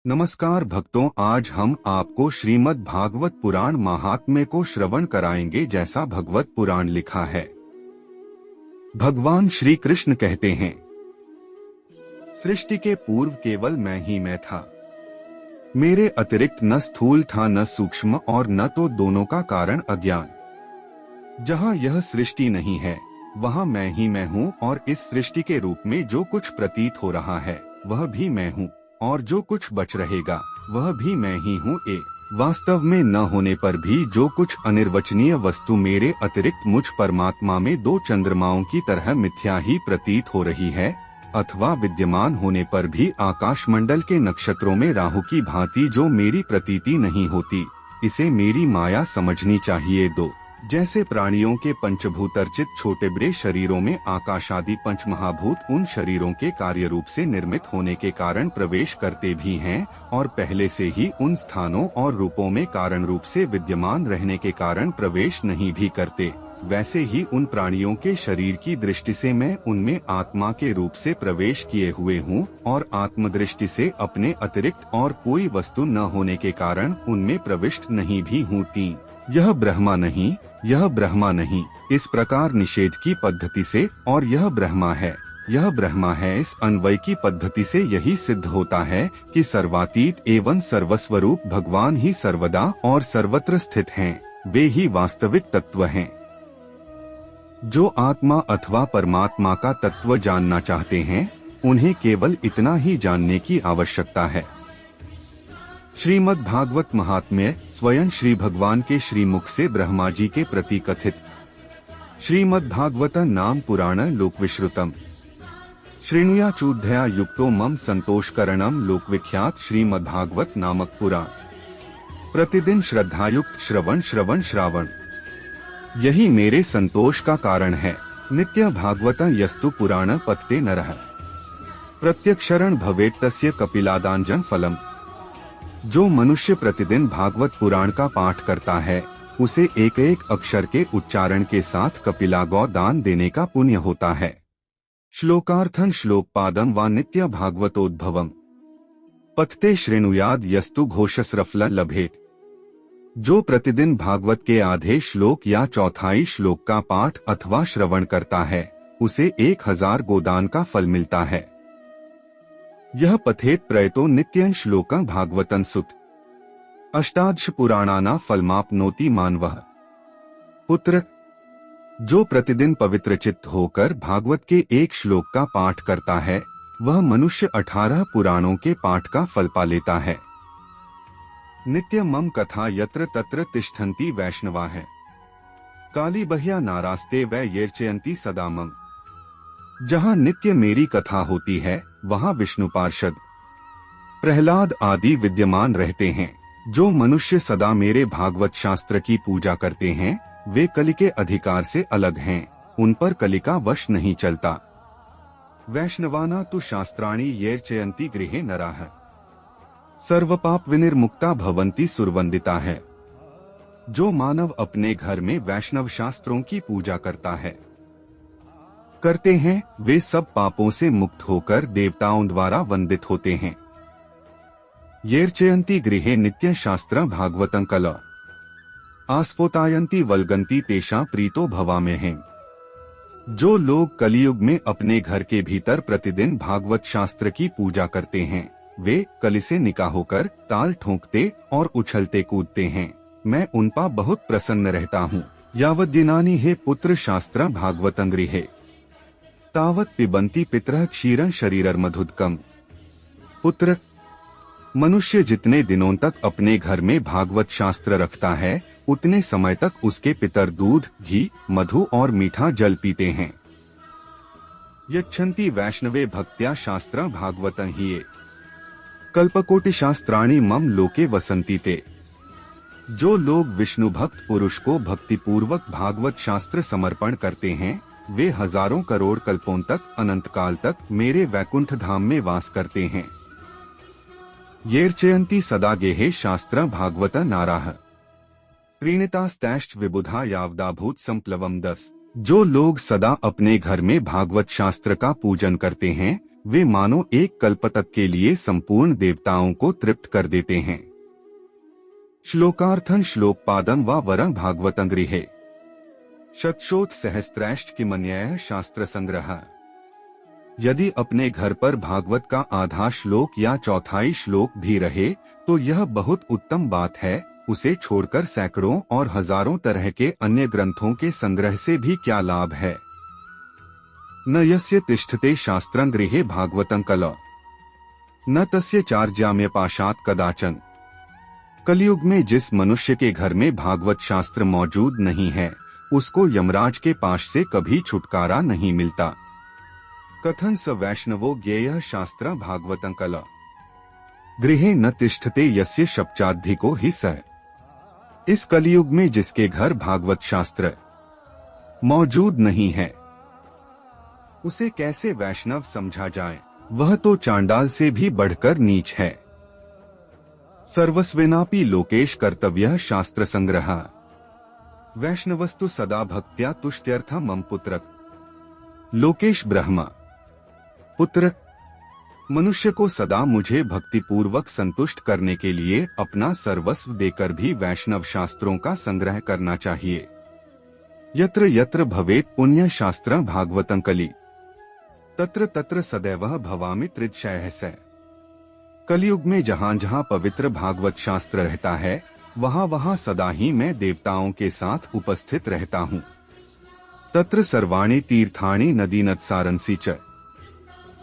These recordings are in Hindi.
नमस्कार भक्तों, आज हम आपको श्रीमद् भागवत पुराण महात्म्य को श्रवण कराएंगे। जैसा भगवत पुराण लिखा है, भगवान श्री कृष्ण कहते हैं, सृष्टि के पूर्व केवल मैं था। मेरे अतिरिक्त न स्थूल था न सूक्ष्म और न तो दोनों का कारण अज्ञान। जहाँ यह सृष्टि नहीं है वहाँ मैं हूँ, और इस सृष्टि के रूप में जो कुछ प्रतीत हो रहा है वह भी मैं हूँ, और जो कुछ बच रहेगा वह भी मैं ही हूँ। वास्तव में न होने पर भी जो कुछ अनिर्वचनीय वस्तु मेरे अतिरिक्त मुझ परमात्मा में दो चंद्रमाओं की तरह मिथ्या ही प्रतीत हो रही है, अथवा विद्यमान होने पर भी आकाशमंडल के नक्षत्रों में राहु की भांति जो मेरी प्रतीति नहीं होती, इसे मेरी माया समझनी चाहिए। जैसे प्राणियों के पंचभूतर्चित छोटे बड़े शरीरों में आकाश आदि पंच महाभूत उन शरीरों के कार्य रूप से निर्मित होने के कारण प्रवेश करते भी हैं, और पहले से ही उन स्थानों और रूपों में कारण रूप से विद्यमान रहने के कारण प्रवेश नहीं भी करते, वैसे ही उन प्राणियों के शरीर की दृष्टि से मैं उनमें आत्मा के रूप से प्रवेश किए हुए हूँ, और आत्मदृष्टि से अपने अतिरिक्त और कोई वस्तु न होने के कारण उनमें प्रविष्ट नहीं भी हूँ। यह ब्रह्मा नहीं, यह ब्रह्मा नहीं, इस प्रकार निषेध की पद्धति से और यह ब्रह्मा है, यह ब्रह्मा है, इस अन्वय की पद्धति से यही सिद्ध होता है कि सर्वातीत एवं सर्वस्वरूप भगवान ही सर्वदा और सर्वत्र स्थित हैं। वे ही वास्तविक तत्व हैं। जो आत्मा अथवा परमात्मा का तत्व जानना चाहते हैं, उन्हें केवल इतना ही जानने की आवश्यकता है। श्रीमद् भागवत महात्म्य स्वयं श्री भगवान के श्रीमुख से ब्रह्मा जी के प्रति कथित। श्रीमद् भागवत नाम पुराण लोक विश्रुतम, श्रेणुयाचूध्या युक्तो मम संतोषकरणम लोक विख्यात श्रीमद् भागवत नामक पुराण। प्रतिदिन श्रद्धायुक्त श्रवण श्रावण यही मेरे संतोष का कारण है। नित्य भागवत यस्तु पुराण पठते नरः प्रत्यक्षरण भवेत् तस्य कपिलादांजन फलम। जो मनुष्य प्रतिदिन भागवत पुराण का पाठ करता है, उसे एक एक अक्षर के उच्चारण के साथ कपिला गौ दान देने का पुण्य होता है। श्लोकार्थं श्लोकपादम व नित्य भागवतोद्भवम पठते श्रेणुयाद यस्तु घोषस्रफल लभेत। जो प्रतिदिन भागवत के आधे श्लोक या चौथाई श्लोक का पाठ अथवा श्रवण करता है, उसे 1000 गोदान का फल मिलता है। यह पठेत प्रयतो नित्यं श्लोकं भागवतं सुत अष्टादश पुराणाना फलमाप्नोति मानवः। पुत्र, जो प्रतिदिन पवित्र चित्त होकर भागवत के एक श्लोक का पाठ करता है, वह मनुष्य 18 पुराणों के पाठ का फल पा लेता है। नित्य मम कथा यत्र तत्र तिष्ठन्ति वैष्णवा है, काली बह्या नारास्ते वै येर्चयन्ति सदा मम। जहाँ नित्य मेरी कथा होती है, वहाँ विष्णु पार्षद प्रहलाद आदि विद्यमान रहते हैं। जो मनुष्य सदा मेरे भागवत शास्त्र की पूजा करते हैं, वे कलि के अधिकार से अलग हैं, उन पर कलि का वश नहीं चलता। वैष्णवाना तु शास्त्राणि येर्चयन्ति गृहे नराः सर्वपाप विनिर्मुक्ता भवन्ति सुरवंदिता है। जो मानव अपने घर में वैष्णव शास्त्रों की पूजा करते हैं, वे सब पापों से मुक्त होकर देवताओं द्वारा वंदित होते हैं। येर्चयन्ति गृहे नित्य शास्त्र भागवतं कल आस्फोतायन्ति वल्गन्ति तेषां प्रीतो भवाम्यहम्। जो लोग कलियुग में अपने घर के भीतर प्रतिदिन भागवत शास्त्र की पूजा करते हैं, वे कलि से निकाह होकर ताल ठोंकते और उछलते कूदते हैं। मैं उन पर बहुत प्रसन्न रहता हूँ। यावत् दिनानि हे पुत्र शास्त्र भागवतं गृहे तावत् पिबन्ति पितरः क्षीरं शरीरमधुदकम्। पुत्र, मनुष्य जितने दिनों तक अपने घर में भागवत शास्त्र रखता है, उतने समय तक उसके पितर दूध, घी, मधु और मीठा जल पीते हैं। यच्छन्ति वैष्णवे भक्त्या शास्त्रं भागवतं हि ये कल्पकोटि शास्त्राणि मम लोके वसन्ति ते। जो लोग विष्णु भक्त पुरुष को भक्तिपूर्वक भागवत शास्त्र समर्पण करते हैं, वे हजारों करोड़ कल्पों तक, अनंत काल तक मेरे वैकुंठ धाम में वास करते हैं। येर्चयन्ति सदा गेहे शास्त्र भागवत नाराः प्रीणितास्तैश्च विबुधा यावदाभूत संप्लवम 10। जो लोग सदा अपने घर में भागवत शास्त्र का पूजन करते हैं, वे मानो एक कल्प तक के लिए संपूर्ण देवताओं को तृप्त कर देते हैं। श्लोकार्थन श्लोकपादम व वरं भागवतं गृहे शतशोथ सहस्त्रैष्टकिमन्यः शास्त्र संग्रह। यदि अपने घर पर भागवत का आधा श्लोक या चौथाई श्लोक भी रहे तो यह बहुत उत्तम बात है। उसे छोड़कर सैकड़ों और हजारों तरह के अन्य ग्रंथों के संग्रह से भी क्या लाभ है। न यस्य तिष्ठते शास्त्रं गृहे भागवतं कल न तस्य चार्याम्य पाशात् कदाचन। कलयुग में जिस मनुष्य के घर में भागवत शास्त्र मौजूद नहीं है उसको यमराज के पाश से कभी छुटकारा नहीं मिलता। कथन स वैष्णवो ज्ञेयः शास्त्र भागवतं कल गृहे न तिष्ठते यस्य शब्दाधिको हि सः। इस कलयुग में जिसके घर भागवत शास्त्र मौजूद नहीं है उसे कैसे वैष्णव समझा जाए। वह तो चांडाल से भी बढ़कर नीच है। सर्वस्वेनापि लोकेश कर्तव्यः शास्त्र संग्रह वैष्णवस्तु सदा भक्त्या तुष्ट्यर्थ मम पुत्रक। लोकेश ब्रह्मा पुत्र मनुष्य को सदा मुझे भक्ति पूर्वक संतुष्ट करने के लिए अपना सर्वस्व देकर भी वैष्णव शास्त्रों का संग्रह करना चाहिए। यत्र यत्र भवेत् पुण्य शास्त्र भागवतं कलि तत्र तत्र सदैव भवामि त्रिदशयः स। कलयुग में जहाँ जहाँ पवित्र भागवत शास्त्र रहता है वहाँ वहाँ सदा ही मैं देवताओं के साथ उपस्थित रहता हूँ। तत्र सर्वाणि तीर्थानि नदीनत्सारंसि च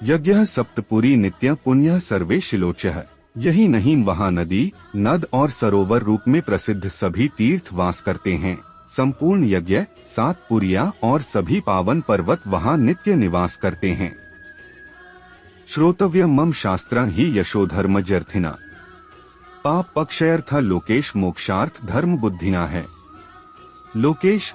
यज्ञः सप्तपुरी नित्य पुण्य सर्वे शिलोचः। यही नहीं वहाँ नदी नद और सरोवर रूप में प्रसिद्ध सभी तीर्थ वास करते हैं। संपूर्ण यज्ञ 7 पुरिया और सभी पावन पर्वत वहाँ नित्य निवास करते हैं। श्रोतव्य मम शास्त्र ही यशोधर्म जर्थिना पाप पक्षयर्थ लोकेश मोक्षार्थ धर्म बुद्धिना है। लोकेश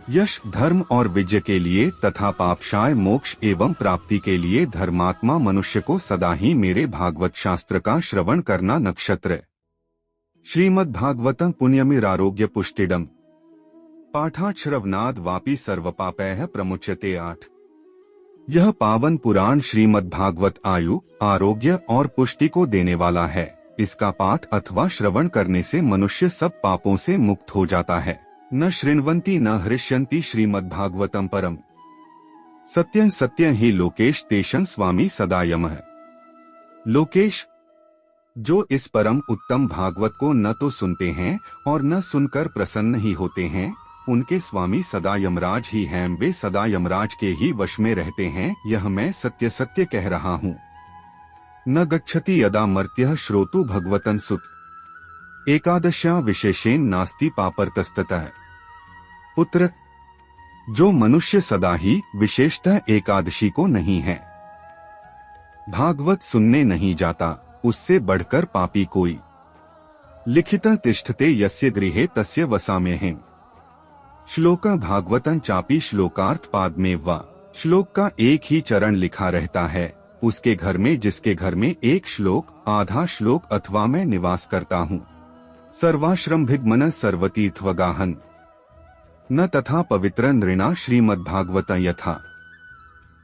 यश धर्म और विजय के लिए तथा पापशाय मोक्ष एवं प्राप्ति के लिए धर्मात्मा मनुष्य को सदा ही मेरे भागवत शास्त्र का श्रवण करना नक्षत्र। श्रीमद् भागवतं पुण्यमिरारोग्य पुष्टिडम पाठात् श्रवणाद् वापि सर्वपापैः प्रमुच्यते 8। यह पावन पुराण श्रीमद् भागवत आयु आरोग्य और पुष्टि को देने वाला है। इसका पाठ अथवा श्रवण करने से मनुष्य सब पापों से मुक्त हो जाता है। न शृण्वन्ति न हृष्यन्ति श्रीमद्भागवतं परम सत्यं सत्यं हि लोकेश तेषं स्वामी सदा यमः। लोकेश जो इस परम उत्तम भागवत को न तो सुनते हैं और न सुनकर प्रसन्न ही होते हैं उनके स्वामी सदा यमराज ही हैं। वे सदा यमराज के ही वश में रहते हैं। यह मैं सत्य सत्य कह रहा हूँ। न गच्छति यदा मर्त्यः श्रोतु भगवतं सुत एकादश्या विशेषेण नास्ति पापरतस्ततः। पुत्र जो मनुष्य सदा ही विशेषतः एकादशी को नहीं है भागवत सुनने नहीं जाता उससे बढ़कर पापी कोई। लिखितं तिष्ठते यस्य गृहे तस्य वसाम्यहम्। श्लोक भागवतं चापि श्लोकार्थ पाद में व श्लोक का एक ही चरण लिखा रहता है। उसके घर में जिसके घर में एक श्लोक आधा श्लोक अथवा मैं निवास करता हूँ। सर्वाश्रमभिगमन सर्वतीर्थवगाहन न तथा पवित्र नृणा श्रीमद्भागवतं यथा।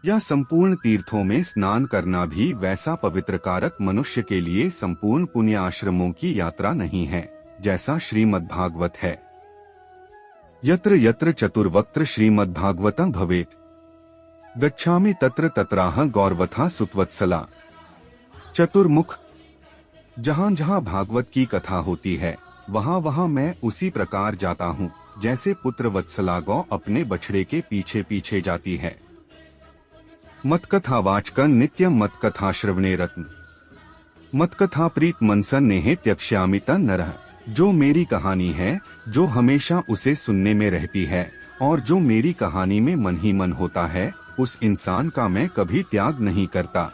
या संपूर्ण तीर्थों में स्नान करना भी वैसा पवित्र कारक मनुष्य के लिए संपूर्ण पुण्य आश्रमों की यात्रा नहीं है जैसा श्रीमद्भागवत है। यत्र यत्र चतुर्वक्त्र श्रीमद्भागवतं भवेत् गच्छामि तत्र तत्राह गौरवथा सुतवत्सला। चतुर्मुख जहाँ जहाँ भागवत की कथा होती है वहाँ वहाँ मैं उसी प्रकार जाता हूँ जैसे पुत्र वत्सला गौ अपने बछड़े के पीछे पीछे जाती है। मत्कथावाचकं नित्यं मत्कथा श्रवणे रत्न मत्कथा प्रीत मनसन नेहे त्यक्ष्यामि तन् नरः। जो मेरी कहानी है जो हमेशा उसे सुनने में रहती है और जो मेरी कहानी में मन ही मन होता है उस इंसान का मैं कभी त्याग नहीं करता।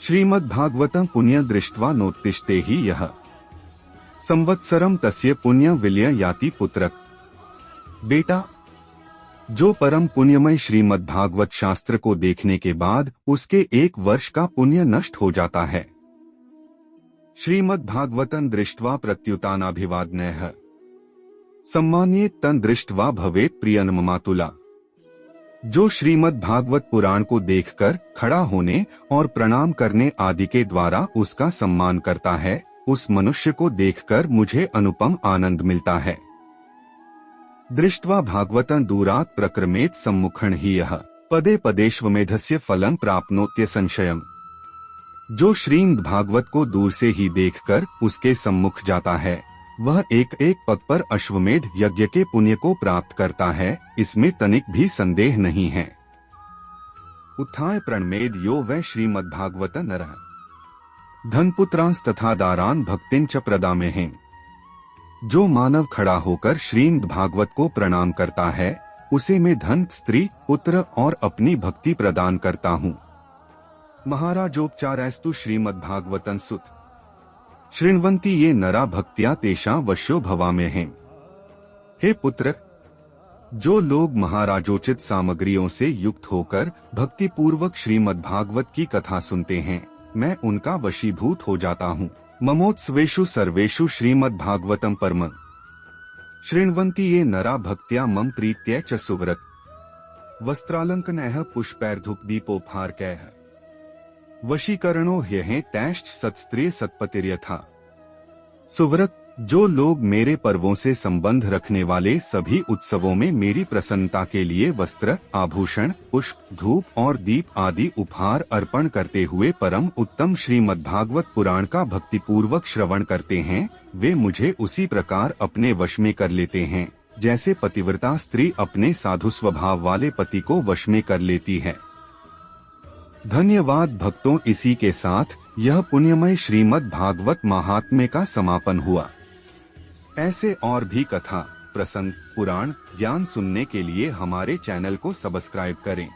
श्रीमद्भागवतं पुण्य दृष्ट्वा नोत्तिष्ठते हि यः संवत्सरम तस्य पुण्य विलय याति पुत्रक। बेटा जो परम पुण्यमय श्रीमद्भागवत शास्त्र को देखने के बाद उसके 1 वर्ष का पुण्य नष्ट हो जाता है। श्रीमद्भागवतं दृष्ट्वा प्रत्युतानाभिवादनैः सम्मान्येत तं दृष्ट्वा भवेत् प्रियं ममातुला। जो श्रीमद् भागवत पुराण को देखकर खड़ा होने और प्रणाम करने आदि के द्वारा उसका सम्मान करता है, उस मनुष्य को देखकर मुझे अनुपम आनंद मिलता है। दृष्ट्वा भागवतं दूरात् प्रक्रमेत सम्मुखं हि यः पदे पदेष्वमेधस्य फलं प्राप्नोत्य संशयम्। जो श्रीमद् भागवत को दूर से ही देखकर उसके सम्मुख जाता है, वह एक एक पग पर अश्वमेध यज्ञ के पुण्य को प्राप्त करता है, इसमें तनिक भी संदेह नहीं है। उत्थाय प्रणमेद यो वै श्रीमद्भागवत नरः धनपुत्रांस तथा दारान भक्तिं च प्रदामेहि। जो मानव खड़ा होकर श्रीमद् भागवत को प्रणाम करता है, उसे मैं धन, स्त्री, पुत्र और अपनी भक्ति प्रदान करता हूँ। महाराजोपचारस्तु श्रीमद्भागवतं सुत शृण्वन्ति ये नरा भक्त्या तेषां वश्यो भवाम्यहम्। हे पुत्र, जो लोग महाराजोचित सामग्रियों से युक्त होकर भक्ति पूर्वक श्रीमद्भागवत की कथा सुनते हैं, मैं उनका वशीभूत हो जाता हूँ। ममोत्सवेषु सर्वेषु श्रीमद्भागवतं परमं शृण्वन्ति ये नरा भक्त्या मम प्रीत्यै च सुव्रत वस्त्रालंकनैः पुष्पैर्धूपदीपोपहारकैः वशीकरणो ह्यः तैश्च सत्स्त्रिय सत्पतिर्यथा। सुव्रत, जो लोग मेरे पर्वों से संबंध रखने वाले सभी उत्सवों में मेरी प्रसन्नता के लिए वस्त्र, आभूषण, पुष्प, धूप और दीप आदि उपहार अर्पण करते हुए परम उत्तम श्रीमद्भागवत पुराण का भक्तिपूर्वक श्रवण करते हैं, वे मुझे उसी प्रकार अपने वश में कर लेते हैं, जैसे पतिव्रता स्त्री अपने साधु स्वभाव वाले पति को वश में कर लेती है। धन्यवाद भक्तों, इसी के साथ यह पुण्यमय श्रीमद् भागवत महात्म्य का समापन हुआ। ऐसे और भी कथा, प्रसंग, पुराण ज्ञान सुनने के लिए हमारे चैनल को सब्सक्राइब करें।